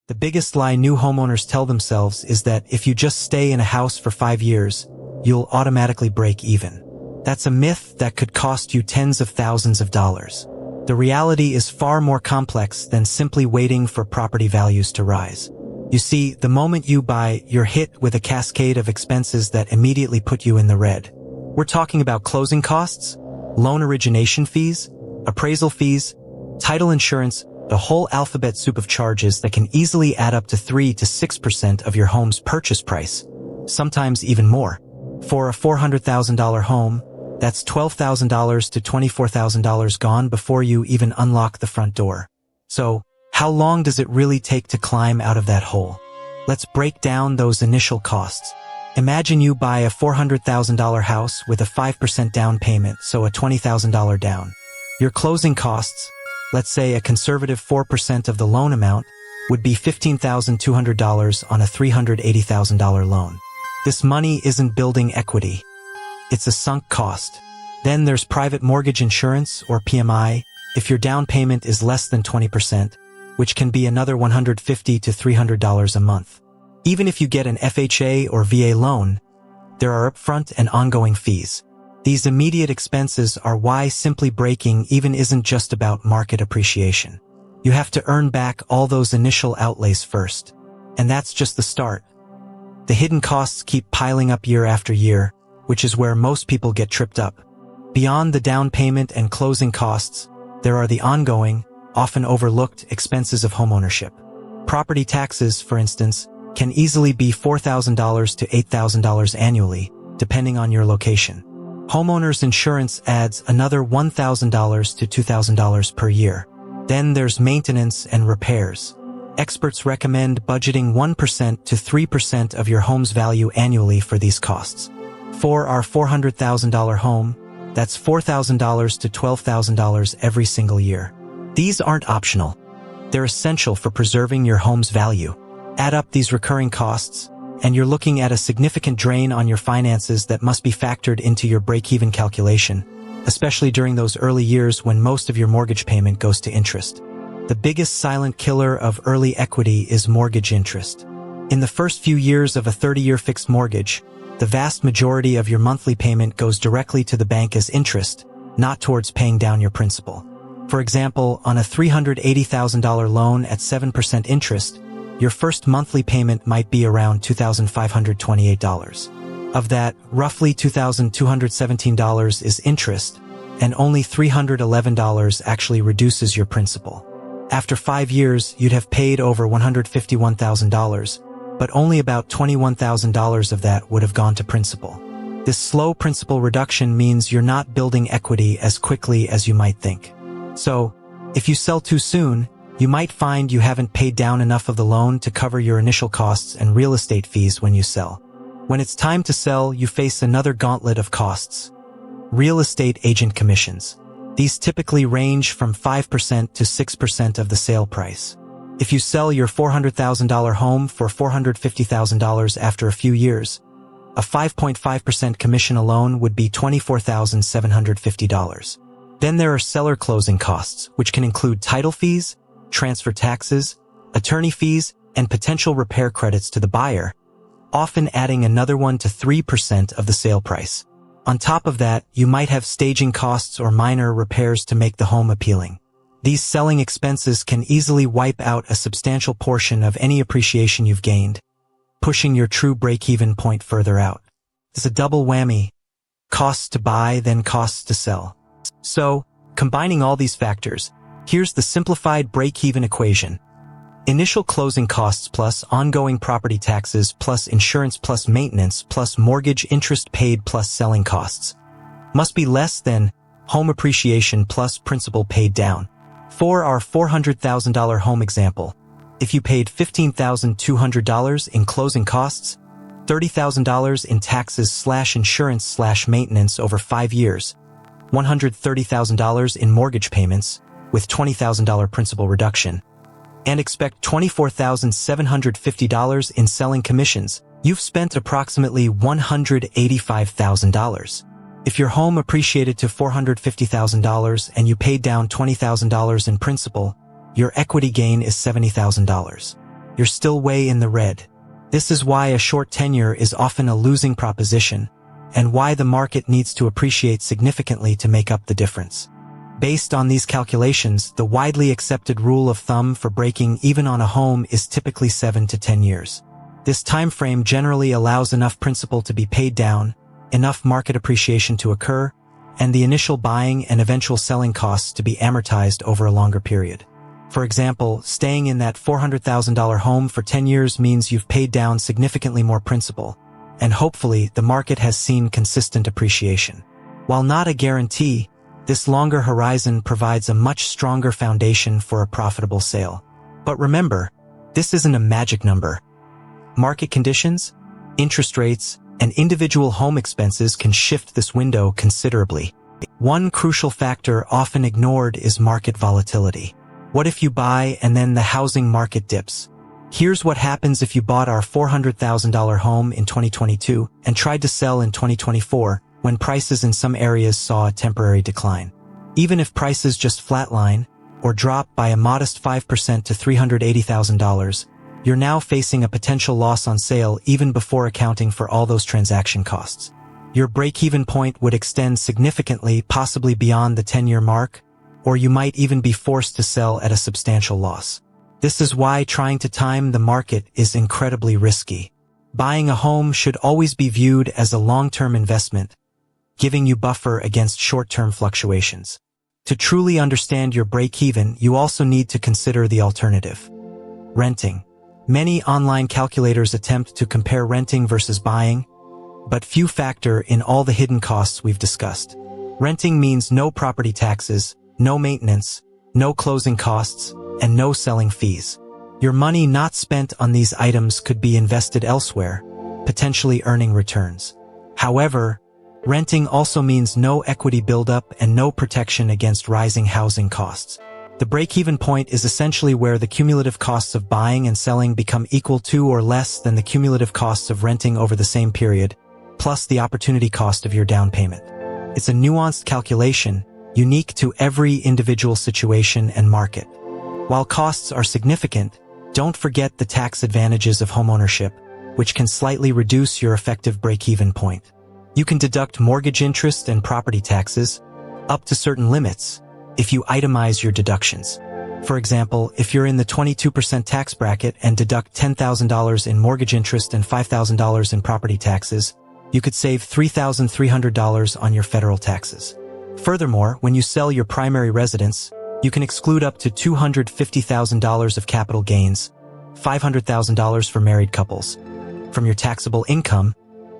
The biggest lie new homeowners tell themselves is that if you just stay in a house for 5 years, you'll automatically break even. That's a myth that could cost you tens of thousands of dollars. The reality is far more complex than simply waiting for property values to rise. You see, the moment you buy, you're hit with a cascade of expenses that immediately put you in the red. We're talking about closing costs, loan origination fees, appraisal fees, title insurance, the whole alphabet soup of charges that can easily add up to 3 to 6% of your home's purchase price, sometimes even more. For a $400,000 home, that's $12,000 to $24,000 gone before you even unlock the front door. So, how long does it really take to climb out of that hole? Let's break down those initial costs. Imagine you buy a $400,000 house with a 5% down payment, so a $20,000 down. Your closing costs, let's say a conservative 4% of the loan amount, would be $15,200 on a $380,000 loan. This money isn't building equity. It's a sunk cost. Then there's private mortgage insurance, or PMI, if your down payment is less than 20%, which can be another $150 to $300 a month. Even if you get an FHA or VA loan, there are upfront and ongoing fees. These immediate expenses are why simply breaking even isn't just about market appreciation. You have to earn back all those initial outlays first. And that's just the start. The hidden costs keep piling up year after year, which is where most people get tripped up. Beyond the down payment and closing costs, there are the ongoing, often overlooked expenses of homeownership. Property taxes, for instance, can easily be $4,000 to $8,000 annually, depending on your location. Homeowners insurance adds another $1,000 to $2,000 per year. Then there's maintenance and repairs. Experts recommend budgeting 1% to 3% of your home's value annually for these costs. For our $400,000 home, that's $4,000 to $12,000 every single year. These aren't optional. They're essential for preserving your home's value. Add up these recurring costs, and you're looking at a significant drain on your finances that must be factored into your break-even calculation, especially during those early years when most of your mortgage payment goes to interest. The biggest silent killer of early equity is mortgage interest. In the first few years of a 30-year fixed mortgage, the vast majority of your monthly payment goes directly to the bank as interest, not towards paying down your principal. For example, on a $380,000 loan at 7% interest, your first monthly payment might be around $2,528. Of that, roughly $2,217 is interest, and only $311 actually reduces your principal. After 5 years, you'd have paid over $151,000, but only about $21,000 of that would have gone to principal. This slow principal reduction means you're not building equity as quickly as you might think. So, if you sell too soon, you might find you haven't paid down enough of the loan to cover your initial costs and real estate fees when you sell. When it's time to sell, you face another gauntlet of costs. Real estate agent commissions. These typically range from 5% to 6% of the sale price. If you sell your $400,000 home for $450,000 after a few years, a 5.5% commission alone would be $24,750. Then there are seller closing costs, which can include title fees, transfer taxes, attorney fees, and potential repair credits to the buyer, often adding another 1 to 3% of the sale price. On top of that, you might have staging costs or minor repairs to make the home appealing. These selling expenses can easily wipe out a substantial portion of any appreciation you've gained, pushing your true break-even point further out. It's a double whammy. Costs to buy, then costs to sell. So, combining all these factors, here's the simplified break-even equation. Initial closing costs plus ongoing property taxes plus insurance plus maintenance plus mortgage interest paid plus selling costs must be less than home appreciation plus principal paid down. For our $400,000 home example, if you paid $15,200 in closing costs, $30,000 in taxes/insurance/maintenance over 5 years, $130,000 in mortgage payments with $20,000 principal reduction, and expect $24,750 in selling commissions, you've spent approximately $185,000. If your home appreciated to $450,000 and you paid down $20,000 in principal, your equity gain is $70,000. you're still way in the red. This is why a short tenure is often a losing proposition, and why the market needs to appreciate significantly to make up the difference. Based on these calculations, the widely accepted rule of thumb for breaking even on a home is typically 7 to 10 years. This time frame generally allows enough principal to be paid down, enough market appreciation to occur, and the initial buying and eventual selling costs to be amortized over a longer period. For example, staying in that $400,000 home for 10 years means you've paid down significantly more principal, and hopefully the market has seen consistent appreciation. While not a guarantee, this longer horizon provides a much stronger foundation for a profitable sale. But remember, this isn't a magic number. Market conditions, interest rates, and individual home expenses can shift this window considerably. One crucial factor often ignored is market volatility. What if you buy and then the housing market dips? Here's what happens if you bought our $400,000 home in 2022 and tried to sell in 2024 when prices in some areas saw a temporary decline. Even if prices just flatline or drop by a modest 5% to $380,000, you're now facing a potential loss on sale even before accounting for all those transaction costs. Your break-even point would extend significantly, possibly beyond the 10-year mark, or you might even be forced to sell at a substantial loss. This is why trying to time the market is incredibly risky. Buying a home should always be viewed as a long-term investment, giving you buffer against short-term fluctuations. To truly understand your break-even, you also need to consider the alternative. Renting. Many online calculators attempt to compare renting versus buying, but few factor in all the hidden costs we've discussed. Renting means no property taxes, no maintenance, no closing costs, and no selling fees. Your money not spent on these items could be invested elsewhere, potentially earning returns. However, renting also means no equity buildup and no protection against rising housing costs. The break-even point is essentially where the cumulative costs of buying and selling become equal to or less than the cumulative costs of renting over the same period, plus the opportunity cost of your down payment. It's a nuanced calculation, unique to every individual situation and market. While costs are significant, don't forget the tax advantages of homeownership, which can slightly reduce your effective break-even point. You can deduct mortgage interest and property taxes, up to certain limits, if you itemize your deductions. For example, if you're in the 22% tax bracket and deduct $10,000 in mortgage interest and $5,000 in property taxes, you could save $3,300 on your federal taxes. Furthermore, when you sell your primary residence, you can exclude up to $250,000 of capital gains, $500,000 for married couples, from your taxable income,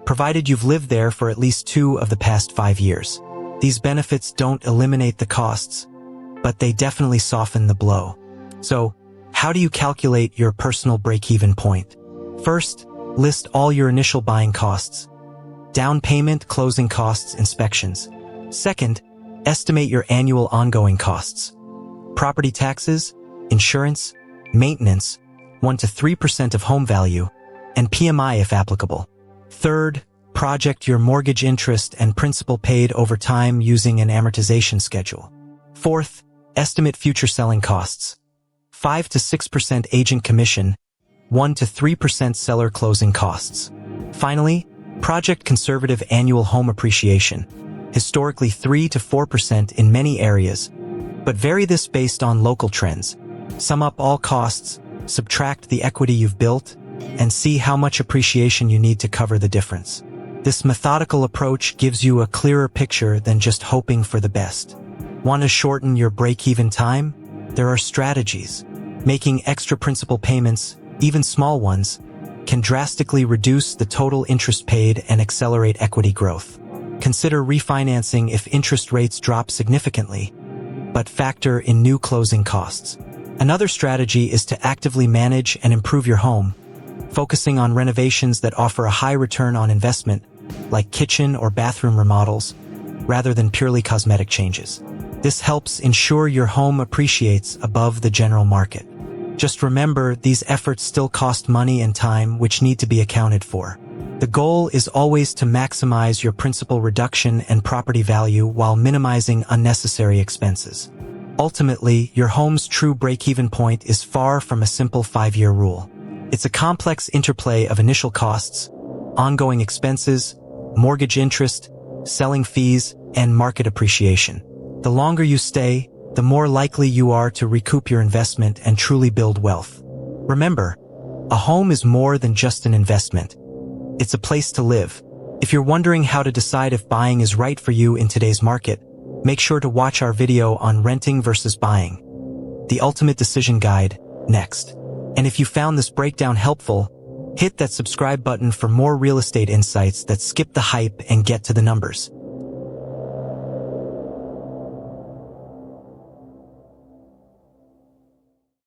provided you've lived there for at least 2 of the past 5 years. These benefits don't eliminate the costs, but they definitely soften the blow. So, how do you calculate your personal break-even point? First, list all your initial buying costs: down payment, closing costs, inspections. Second, estimate your annual ongoing costs: property taxes, insurance, maintenance, 1 to 3% of home value, and PMI if applicable. Third, project your mortgage interest and principal paid over time using an amortization schedule. Fourth, estimate future selling costs: 5 to 6% agent commission, 1 to 3% seller closing costs. Finally, project conservative annual home appreciation, historically 3 to 4% in many areas, but vary this based on local trends. Sum up all costs, subtract the equity you've built, and see how much appreciation you need to cover the difference. This methodical approach gives you a clearer picture than just hoping for the best. Want to shorten your break-even time? There are strategies. Making extra principal payments, even small ones, can drastically reduce the total interest paid and accelerate equity growth. Consider refinancing if interest rates drop significantly, but factor in new closing costs. Another strategy is to actively manage and improve your home, focusing on renovations that offer a high return on investment, like kitchen or bathroom remodels, rather than purely cosmetic changes. This helps ensure your home appreciates above the general market. Just remember, these efforts still cost money and time, which need to be accounted for. The goal is always to maximize your principal reduction and property value while minimizing unnecessary expenses. Ultimately, your home's true break-even point is far from a simple 5-year rule. It's a complex interplay of initial costs, ongoing expenses, mortgage interest, selling fees, and market appreciation. The longer you stay, the more likely you are to recoup your investment and truly build wealth. Remember, a home is more than just an investment. It's a place to live. If you're wondering how to decide if buying is right for you in today's market, make sure to watch our video on renting versus buying, the ultimate decision guide, next. And if you found this breakdown helpful, hit that subscribe button for more real estate insights that skip the hype and get to the numbers.